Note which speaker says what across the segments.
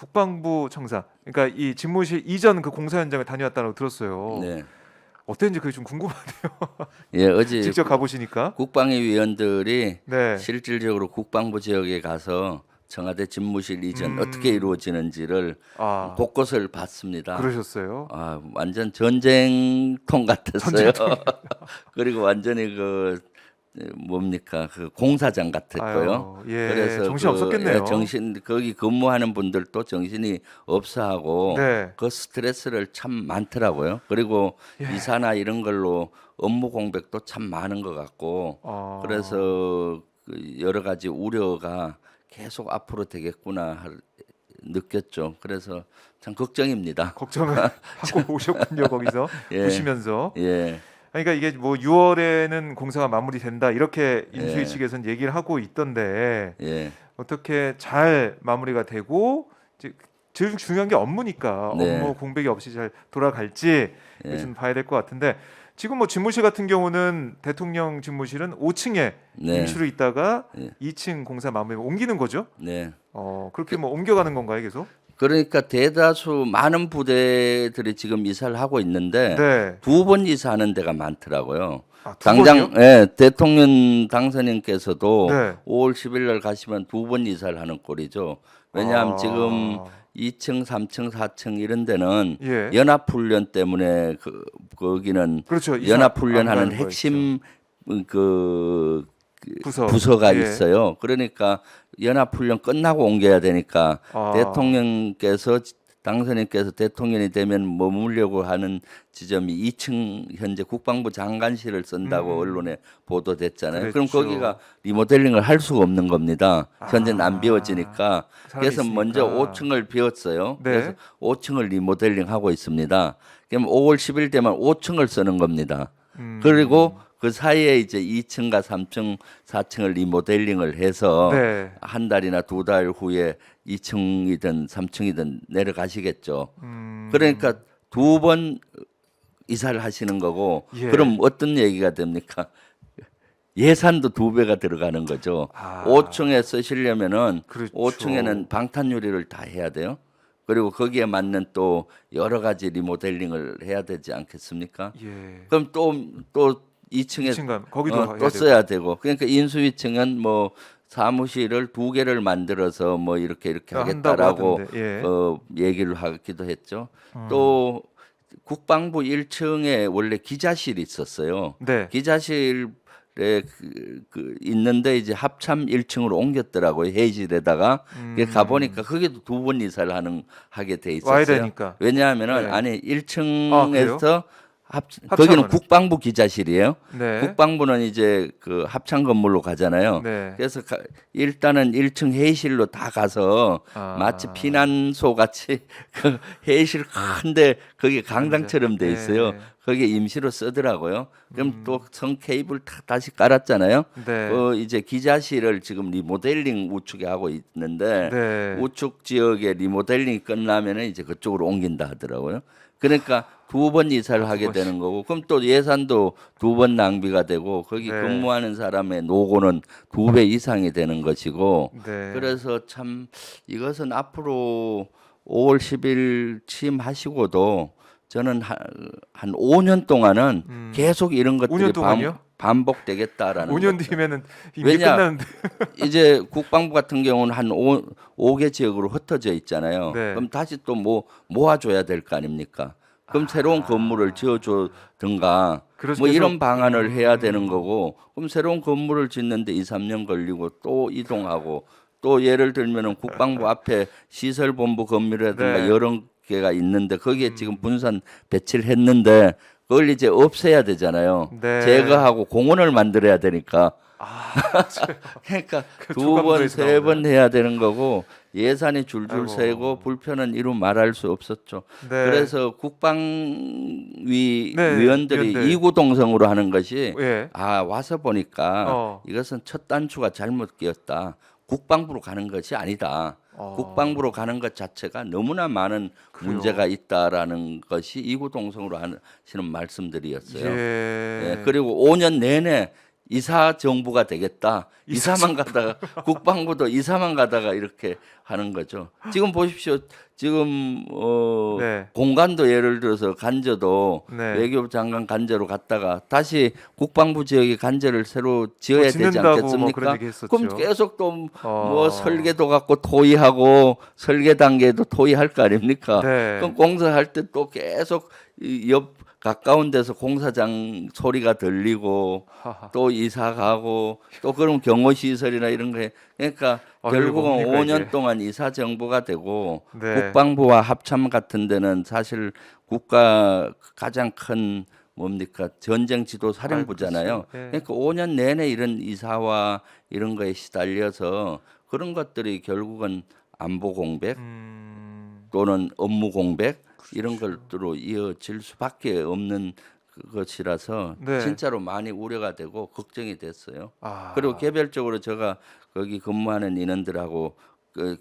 Speaker 1: 국방부 청사, 그러니까 이 집무실 이전 그 공사 현장을 다녀왔다고 들었어요.
Speaker 2: 네.
Speaker 1: 어땠는지 그게 좀 궁금하네요.
Speaker 2: 예, 어제
Speaker 1: 직접 가보시니까.
Speaker 2: 국방위 위원들이
Speaker 1: 네.
Speaker 2: 실질적으로 국방부 지역에 가서 청와대 집무실 이전 어떻게 이루어지는지를
Speaker 1: 아,
Speaker 2: 곳곳을 봤습니다.
Speaker 1: 그러셨어요?
Speaker 2: 아, 완전 전쟁통 같았어요.
Speaker 1: 전쟁통이.
Speaker 2: 그리고 완전히 그 뭡니까 그 공사장 같았고요.
Speaker 1: 아유, 예,
Speaker 2: 그래서
Speaker 1: 정신
Speaker 2: 그
Speaker 1: 없었겠네요.
Speaker 2: 정신 거기 근무하는 분들도 정신이 없어하고
Speaker 1: 네.
Speaker 2: 그 스트레스를 참 많더라고요. 그리고
Speaker 1: 예.
Speaker 2: 이사나 이런 걸로 업무 공백도 참 많은 것 같고 그래서 그 여러 가지 우려가 계속 앞으로 되겠구나 느꼈죠. 그래서 참 걱정입니다.
Speaker 1: 걱정을 하고 오셨군요, 거기서
Speaker 2: 예,
Speaker 1: 보시면서.
Speaker 2: 예,
Speaker 1: 그러니까 이게 뭐 6월에는 공사가 마무리된다 이렇게 인수위
Speaker 2: 예,
Speaker 1: 측에서는 얘기를 하고 있던데
Speaker 2: 예,
Speaker 1: 어떻게 잘 마무리가 되고 이제 제일 중요한 게 업무니까 업무
Speaker 2: 네,
Speaker 1: 공백이 없이 잘 돌아갈지 이거
Speaker 2: 예,
Speaker 1: 좀 봐야 될 것 같은데 지금 뭐 집무실 같은 경우는 대통령 집무실은 5층에
Speaker 2: 네,
Speaker 1: 임시로 있다가
Speaker 2: 예,
Speaker 1: 2층 공사 마무리 옮기는 거죠?
Speaker 2: 네.
Speaker 1: 그렇게 뭐 옮겨가는 건가요, 계속?
Speaker 2: 그러니까 대다수 많은 부대들이 지금 이사를 하고 있는데
Speaker 1: 네.
Speaker 2: 두 번 이사하는 데가 많더라고요.
Speaker 1: 아, 두 번이요?
Speaker 2: 당장 예, 대통령 당선인께서도
Speaker 1: 네.
Speaker 2: 5월 10일 날 가시면 두 번 이사를 하는 꼴이죠. 왜냐하면 지금
Speaker 1: 아,
Speaker 2: 2층, 3층, 4층 이런 데는
Speaker 1: 예.
Speaker 2: 연합훈련 때문에 거기는
Speaker 1: 그렇죠. 이사 안
Speaker 2: 연합훈련하는
Speaker 1: 가는 거 있죠.
Speaker 2: 핵심 그
Speaker 1: 부서.
Speaker 2: 부서가
Speaker 1: 예.
Speaker 2: 있어요. 그러니까 연합훈련 끝나고 옮겨야 되니까
Speaker 1: 아,
Speaker 2: 대통령께서 당선인께서 대통령이 되면 머물려고 하는 지점이 2층 현재 국방부 장관실을 쓴다고
Speaker 1: 음,
Speaker 2: 언론에 보도됐잖아요. 그럼 거기가
Speaker 1: 그랬죠.
Speaker 2: 리모델링을 할 수가 없는 겁니다. 현재는 안
Speaker 1: 아,
Speaker 2: 비워지니까.
Speaker 1: 사람이
Speaker 2: 그래서 먼저
Speaker 1: 있으니까.
Speaker 2: 5층을 비웠어요. 그래서
Speaker 1: 네.
Speaker 2: 5층을 리모델링 하고 있습니다. 그럼 5월 10일 되면 5층을 쓰는 겁니다. 그리고
Speaker 1: 음,
Speaker 2: 그 사이에 이제 2층과 3층, 4층을 리모델링을 해서
Speaker 1: 네.
Speaker 2: 한 달이나 두 달 후에 2층이든 3층이든 내려가시겠죠. 그러니까
Speaker 1: 음,
Speaker 2: 두 번 이사를 하시는 거고,
Speaker 1: 예.
Speaker 2: 그럼 어떤 얘기가 됩니까? 예산도 두 배가 들어가는 거죠.
Speaker 1: 아,
Speaker 2: 5층에 쓰시려면은
Speaker 1: 그렇죠.
Speaker 2: 5층에는 방탄유리를 다 해야 돼요. 그리고 거기에 맞는 또 여러 가지 리모델링을 해야 되지 않겠습니까?
Speaker 1: 예.
Speaker 2: 그럼 또 2층에
Speaker 1: 2층 가 거기도
Speaker 2: 또
Speaker 1: 해야 되고.
Speaker 2: 써야 되고 그러니까 인수위층은 뭐 사무실을 두 개를 만들어서 뭐 이렇게
Speaker 1: 한다고
Speaker 2: 하겠다라고
Speaker 1: 하던데. 예.
Speaker 2: 얘기를 하기도 했죠.
Speaker 1: 음,
Speaker 2: 또 국방부 1층에 원래 기자실이 있었어요.
Speaker 1: 네.
Speaker 2: 기자실에 그 있는데 이제 합참 1층으로 옮겼더라고요. 회의실에다가. 가보니까 거기도 두 번 이사를 하게 돼
Speaker 1: 와야
Speaker 2: 있었어요.
Speaker 1: 되니까.
Speaker 2: 왜냐하면은
Speaker 1: 네.
Speaker 2: 안에
Speaker 1: 아, 그래요?
Speaker 2: 1층에서 거기는
Speaker 1: 합참은.
Speaker 2: 국방부 기자실이에요.
Speaker 1: 네.
Speaker 2: 국방부는 이제 그 합참 건물로 가잖아요.
Speaker 1: 네.
Speaker 2: 그래서 일단은 1층 회의실로 다 가서 마치
Speaker 1: 아,
Speaker 2: 피난소 같이 그 회의실 큰데 거기
Speaker 1: 앉아.
Speaker 2: 강당처럼 돼 있어요.
Speaker 1: 예.
Speaker 2: 거기에 임시로 쓰더라고요. 그럼 또
Speaker 1: 음,
Speaker 2: 성 케이블 다시 깔았잖아요.
Speaker 1: 네.
Speaker 2: 이제 기자실을 지금 리모델링 우측에 하고 있는데
Speaker 1: 네.
Speaker 2: 우측 지역에 리모델링이 끝나면은 이제 그쪽으로 옮긴다 하더라고요. 그러니까 두 번 이사를
Speaker 1: 두
Speaker 2: 하게
Speaker 1: 번씩.
Speaker 2: 되는 거고, 그럼 또 예산도 두 번 낭비가 되고, 거기
Speaker 1: 네.
Speaker 2: 근무하는 사람의 노고는 두 배 이상이 되는 것이고,
Speaker 1: 네.
Speaker 2: 그래서 참 이것은 앞으로 5월 10일 취임하시고도 저는 한 5년 동안은
Speaker 1: 음.
Speaker 2: 계속 이런
Speaker 1: 5년
Speaker 2: 것들이
Speaker 1: 동안요?
Speaker 2: 반복되겠다라는
Speaker 1: 5년
Speaker 2: 거죠.
Speaker 1: 뒤면은 임기
Speaker 2: 왜냐,
Speaker 1: 끝나는데.
Speaker 2: 이제 국방부 같은 경우는 한 5개 지역으로 흩어져 있잖아요.
Speaker 1: 네.
Speaker 2: 그럼 다시 또 모아줘야 될 거 아닙니까? 그럼 새로운 건물을
Speaker 1: 아.
Speaker 2: 지어주든가
Speaker 1: 그래서
Speaker 2: 뭐 이런
Speaker 1: 계속
Speaker 2: 방안을 해야 되는 거고 그럼 새로운 건물을 짓는데 2, 3년 걸리고 또 이동하고 또 예를 들면은 국방부 앞에 시설본부 건물이라든가
Speaker 1: 네.
Speaker 2: 여러 개가 있는데 거기에 지금
Speaker 1: 음.
Speaker 2: 분산 배치를 했는데 그걸 이제 없애야 되잖아요.
Speaker 1: 네.
Speaker 2: 제거하고 공원을 만들어야 되니까
Speaker 1: 아,
Speaker 2: 그러니까
Speaker 1: 그
Speaker 2: 두 번,
Speaker 1: 조감도에서
Speaker 2: 세 번
Speaker 1: 나오는.
Speaker 2: 해야 되는 거고 예산이 줄줄 새고
Speaker 1: 아이고.
Speaker 2: 불편은 이루 말할 수 없었죠.
Speaker 1: 네.
Speaker 2: 그래서 국방위
Speaker 1: 네,
Speaker 2: 위원들이
Speaker 1: 위원들.
Speaker 2: 이구동성으로 하는 것이
Speaker 1: 예.
Speaker 2: 와서 보니까
Speaker 1: 어.
Speaker 2: 이것은 첫 단추가 잘못 끼었다. 국방부로 가는 것이 아니다. 국방부로
Speaker 1: 어.
Speaker 2: 가는 것 자체가 너무나 많은 문제가
Speaker 1: 그래요.
Speaker 2: 있다라는 것이 이구동성으로 하시는 말씀들이었어요. 예,
Speaker 1: 예.
Speaker 2: 그리고 5년 내내 이사 정부가 되겠다. 이사만 가다가 국방부도 이사만 가다가 이렇게 하는 거죠. 지금 보십시오. 지금
Speaker 1: 네.
Speaker 2: 공간도 예를 들어서 간저도
Speaker 1: 네.
Speaker 2: 외교부 장관 간저로 갔다가 다시 국방부 지역에 간저를 새로 지어야 되지
Speaker 1: 짓는다고 뭐
Speaker 2: 않겠습니까?
Speaker 1: 그런 얘기 했었죠.
Speaker 2: 그럼 계속 또 뭐
Speaker 1: 어.
Speaker 2: 설계도 갖고 토의하고 설계 단계도 토의할 거 아닙니까?
Speaker 1: 네.
Speaker 2: 그럼 공사할 때 또 계속 옆 가까운 데서 공사장 소리가 들리고
Speaker 1: 하하.
Speaker 2: 또 이사 가고 또 그럼 경호 시설이나 이런 거에 그러니까
Speaker 1: 아, 이거
Speaker 2: 결국은
Speaker 1: 뭡니까,
Speaker 2: 5년
Speaker 1: 이게?
Speaker 2: 동안 이사 정부가 되고
Speaker 1: 네.
Speaker 2: 국방부와 합참 같은 데는 사실 국가 가장 큰 뭡니까 전쟁 지도 사령부잖아요.
Speaker 1: 그렇죠. 예.
Speaker 2: 그러니까 5년 내내 이런 이사와 이런 거에 시달려서 그런 것들이 결국은 안보 공백 또는 업무 공백 이런 것들로 이어질 수밖에 없는 것이라서
Speaker 1: 네.
Speaker 2: 진짜로 많이 우려가 되고 걱정이 됐어요.
Speaker 1: 아.
Speaker 2: 그리고 개별적으로 제가 거기 근무하는 인원들하고 그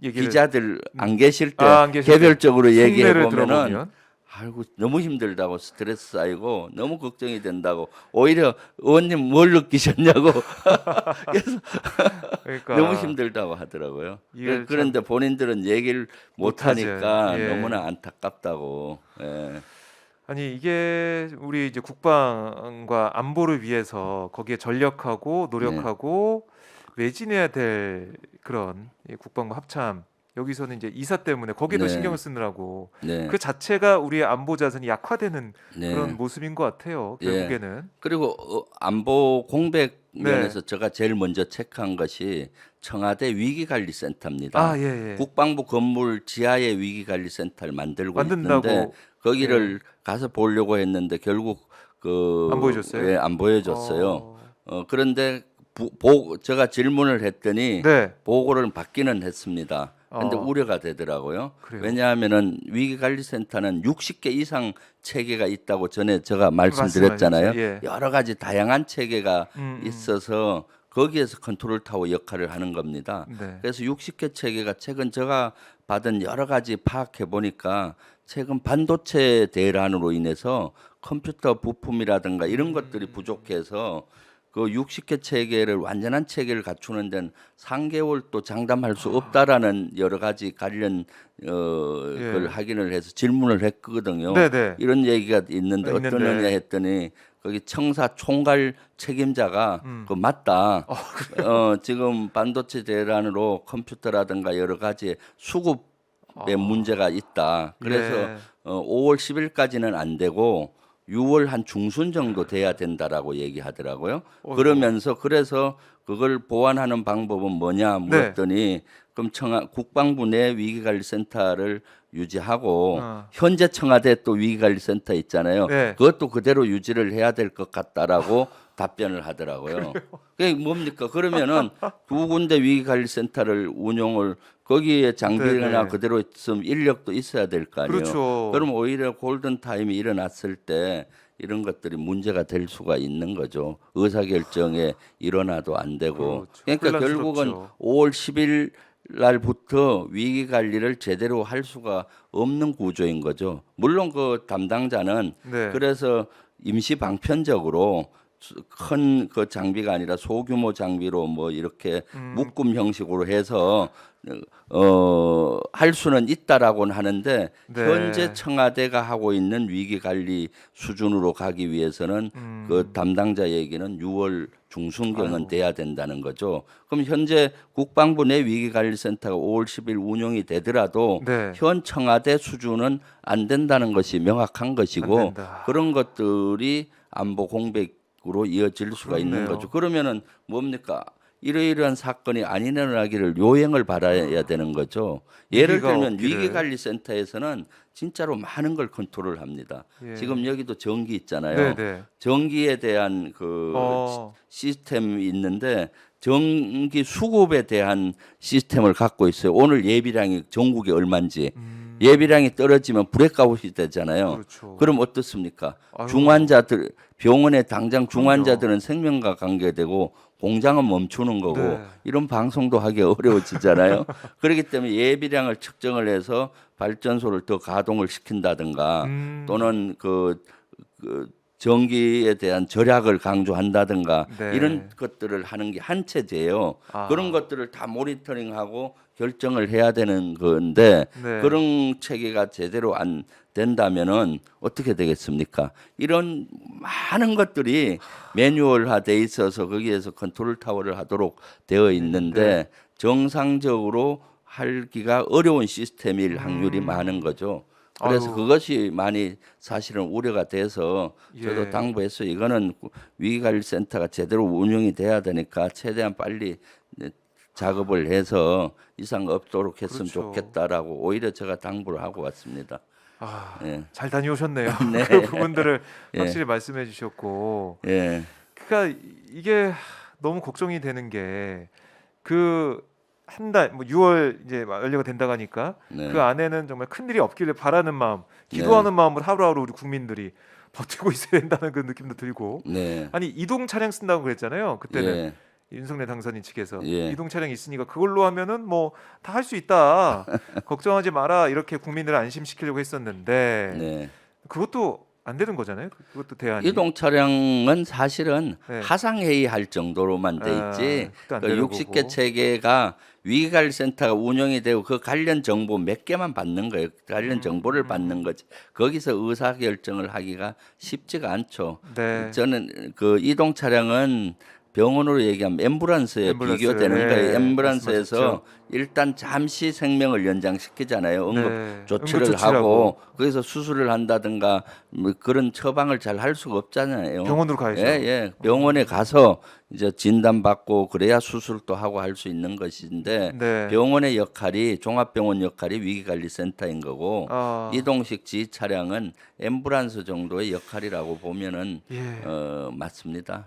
Speaker 1: 얘기를
Speaker 2: 기자들 안 계실 때
Speaker 1: 안 계실 때
Speaker 2: 개별적으로 얘기해
Speaker 1: 속내를
Speaker 2: 보면은
Speaker 1: 들어보면
Speaker 2: 아이고 너무 힘들다고 스트레스 쌓이고 너무 걱정이 된다고 오히려 의원님 뭘 느끼셨냐고 그래서
Speaker 1: 그러니까
Speaker 2: 너무 힘들다고 하더라고요.
Speaker 1: 이게
Speaker 2: 그런데 본인들은 얘기를 못
Speaker 1: 못하지.
Speaker 2: 하니까
Speaker 1: 예.
Speaker 2: 너무나 안타깝다고. 예.
Speaker 1: 아니 이게 우리 이제 국방과 안보를 위해서 거기에 전력하고 노력하고 매진해야 될 그런 이 국방부 합참 여기서는 이제 이사 때문에 거기에도
Speaker 2: 네.
Speaker 1: 신경을 쓰느라고
Speaker 2: 네.
Speaker 1: 그 자체가 우리의 안보 자산이 약화되는
Speaker 2: 네.
Speaker 1: 그런 모습인 것 같아요.
Speaker 2: 예.
Speaker 1: 결국에는
Speaker 2: 그리고 안보 공백
Speaker 1: 네.
Speaker 2: 면에서 제가 제일 먼저 체크한 것이 청와대 위기관리센터입니다.
Speaker 1: 아 예.
Speaker 2: 국방부 건물 지하에 위기관리센터를 만들고
Speaker 1: 만든다고
Speaker 2: 있는데 거기를 가서 보려고 했는데 결국
Speaker 1: 안 보여줬어요?
Speaker 2: 예, 안 보여줬어요. 그런데 제가 질문을 했더니
Speaker 1: 네.
Speaker 2: 보고를 받기는 했습니다. 근데
Speaker 1: 어.
Speaker 2: 우려가 되더라고요.
Speaker 1: 그래요?
Speaker 2: 왜냐하면은 위기관리센터는 60개 이상 체계가 있다고 전에 제가 말씀드렸잖아요.
Speaker 1: 말씀하셨죠. 예.
Speaker 2: 여러 가지 다양한 체계가
Speaker 1: 음.
Speaker 2: 있어서 거기에서 컨트롤 타워 역할을 하는 겁니다.
Speaker 1: 네.
Speaker 2: 그래서 60개 체계가 최근 제가 받은 여러 가지 파악해 보니까 최근 반도체 대란으로 인해서 컴퓨터 부품이라든가 이런 것들이 부족해서 그 60개 체계를 완전한 체계를 갖추는 데는 3개월 또 장담할 수 없다라는 여러 가지 관련 걸 확인을 해서 질문을 했거든요.
Speaker 1: 네네.
Speaker 2: 이런 얘기가 있는데
Speaker 1: 있는데.
Speaker 2: 어떠느냐 했더니 거기 청사 총괄 책임자가 그 맞다. 지금 반도체 대란으로 컴퓨터라든가 여러 가지 수급에 문제가 있다. 그래서
Speaker 1: 예.
Speaker 2: 5월 10일까지는 안 되고 6월 한 중순 정도 돼야 된다라고 얘기하더라고요. 그러면서 그래서 그걸 보완하는 방법은 뭐냐 물었더니 그럼 국방부 내 위기관리센터를 유지하고 현재 청와대 또 위기관리센터 있잖아요.
Speaker 1: 네.
Speaker 2: 그것도 그대로 유지를 해야 될 것 같다라고 답변을 하더라고요. 그게 뭡니까? 그러면은 두 군데 위기관리센터를 운용을 거기에 장비나
Speaker 1: 네네.
Speaker 2: 그대로 있으면 인력도 있어야 될 거 아니에요.
Speaker 1: 그렇죠.
Speaker 2: 그럼 오히려 골든 타임이 일어났을 때 이런 것들이 문제가 될 수가 있는 거죠. 의사 결정에 일어나도 안 되고.
Speaker 1: 그렇죠.
Speaker 2: 그러니까
Speaker 1: 혼란스럽죠.
Speaker 2: 결국은 5월 10일 날부터 위기 관리를 제대로 할 수가 없는 구조인 거죠. 물론 그 담당자는
Speaker 1: 네.
Speaker 2: 그래서 임시 방편적으로 큰 그 장비가 아니라 소규모 장비로 뭐 이렇게 묶음 형식으로 해서 할 수는 있다라고는 하는데
Speaker 1: 네.
Speaker 2: 현재 청와대가 하고 있는 위기 관리 수준으로 가기 위해서는 그 담당자 얘기는 6월 중순경은 돼야 된다는 거죠. 그럼 현재 국방부 내 위기관리센터가 5월 10일 운영이 되더라도
Speaker 1: 네.
Speaker 2: 현 청와대 수준은 안 된다는 것이 명확한
Speaker 1: 안
Speaker 2: 것이고
Speaker 1: 된다.
Speaker 2: 그런 것들이 안보 공백으로 이어질 수가 있는
Speaker 1: 그렇네요.
Speaker 2: 거죠. 그러면은 뭡니까? 이러이러한 사건이 안 일어나기를 요행을 바라야 되는 거죠. 예를
Speaker 1: 위기가
Speaker 2: 들면
Speaker 1: 없기를.
Speaker 2: 위기관리센터에서는 진짜로 많은 걸 컨트롤합니다.
Speaker 1: 예.
Speaker 2: 지금 여기도 전기 있잖아요.
Speaker 1: 네네.
Speaker 2: 전기에 대한 그
Speaker 1: 어.
Speaker 2: 시스템이 있는데 전기 수급에 대한 시스템을 갖고 있어요. 오늘 예비량이 전국에 얼마인지 예비량이 떨어지면 브레이크아웃이 되잖아요.
Speaker 1: 그렇죠.
Speaker 2: 그럼 어떻습니까?
Speaker 1: 아유.
Speaker 2: 중환자들 병원에 당장 중환자들은 생명과 관계되고 공장은 멈추는 거고
Speaker 1: 네.
Speaker 2: 이런 방송도 하기 어려워지잖아요. 그렇기 때문에 예비량을 측정을 해서 발전소를 더 가동을 시킨다든가 또는 그 전기에 대한 절약을 강조한다든가
Speaker 1: 네.
Speaker 2: 이런 것들을 하는 게 한 체제예요.
Speaker 1: 아.
Speaker 2: 그런 것들을 다 모니터링하고 결정을 해야 되는 건데
Speaker 1: 네.
Speaker 2: 그런 체계가 제대로 안 된다면은 어떻게 되겠습니까? 이런 많은 것들이 매뉴얼화돼 있어서 거기에서 컨트롤 타워를 하도록 되어 있는데 정상적으로 하기가 어려운 시스템일 확률이 많은 거죠. 그래서
Speaker 1: 아유.
Speaker 2: 그것이 많이 사실은 우려가 돼서 저도
Speaker 1: 예.
Speaker 2: 당부했어요. 이거는 위기관리센터가 제대로 운영이 돼야 되니까 최대한 빨리 작업을 해서 이상 없도록 했으면
Speaker 1: 그렇죠.
Speaker 2: 좋겠다라고 오히려 제가 당부를 하고 왔습니다.
Speaker 1: 아,
Speaker 2: 예.
Speaker 1: 잘 다녀오셨네요.
Speaker 2: 네.
Speaker 1: 그 부분들을
Speaker 2: 예.
Speaker 1: 확실히 말씀해 주셨고.
Speaker 2: 예.
Speaker 1: 그러니까 이게 너무 걱정이 되는 게 그 한 달, 뭐 6월 이제 완료가 된다고 하니까
Speaker 2: 네.
Speaker 1: 그 안에는 정말 큰 일이 없기를 바라는 마음, 기도하는 마음으로 하루하루 우리 국민들이 버티고 있어야 된다는 그 느낌도 들고.
Speaker 2: 네.
Speaker 1: 아니 이동 차량 쓴다고 그랬잖아요. 그때는
Speaker 2: 예.
Speaker 1: 윤석열 당선인 측에서
Speaker 2: 예.
Speaker 1: 이동 차량이 있으니까 그걸로 하면은 뭐 다 할 수 있다. 걱정하지 마라. 이렇게 국민들을 안심시키려고 했었는데
Speaker 2: 네.
Speaker 1: 그것도 안 되는 거잖아요. 그것도 대안이.
Speaker 2: 이동 차량은 사실은
Speaker 1: 네.
Speaker 2: 하상 회의할 정도로만 돼 있지.
Speaker 1: 그것도 안
Speaker 2: 그
Speaker 1: 되는
Speaker 2: 60개
Speaker 1: 거고.
Speaker 2: 체계가 위기관리센터가 운영이 되고 그 관련 정보 몇 개만 받는 거예요. 관련 정보를 받는 거지. 거기서 의사 결정을 하기가 쉽지가 않죠.
Speaker 1: 네.
Speaker 2: 저는 그 이동 차량은 병원으로 얘기하면 앰뷸런스에
Speaker 1: 앰뷸런스,
Speaker 2: 비교되는
Speaker 1: 네,
Speaker 2: 거예요. 앰뷸런스에서
Speaker 1: 말씀하셨죠.
Speaker 2: 일단 잠시 생명을 연장시키잖아요. 응급
Speaker 1: 네,
Speaker 2: 조치를
Speaker 1: 응급조치라고.
Speaker 2: 하고 거기서 수술을 한다든가 뭐 그런 처방을 잘 할 수가 없잖아요.
Speaker 1: 병원으로 가야죠.
Speaker 2: 예, 예. 병원에 가서 이제 진단받고 그래야 수술도 하고 할 수 있는 것인데
Speaker 1: 네.
Speaker 2: 병원의 역할이 종합병원 역할이 위기관리센터인 거고
Speaker 1: 아.
Speaker 2: 이동식 지휘 차량은 앰뷸런스 정도의 역할이라고 보면은
Speaker 1: 예.
Speaker 2: 맞습니다.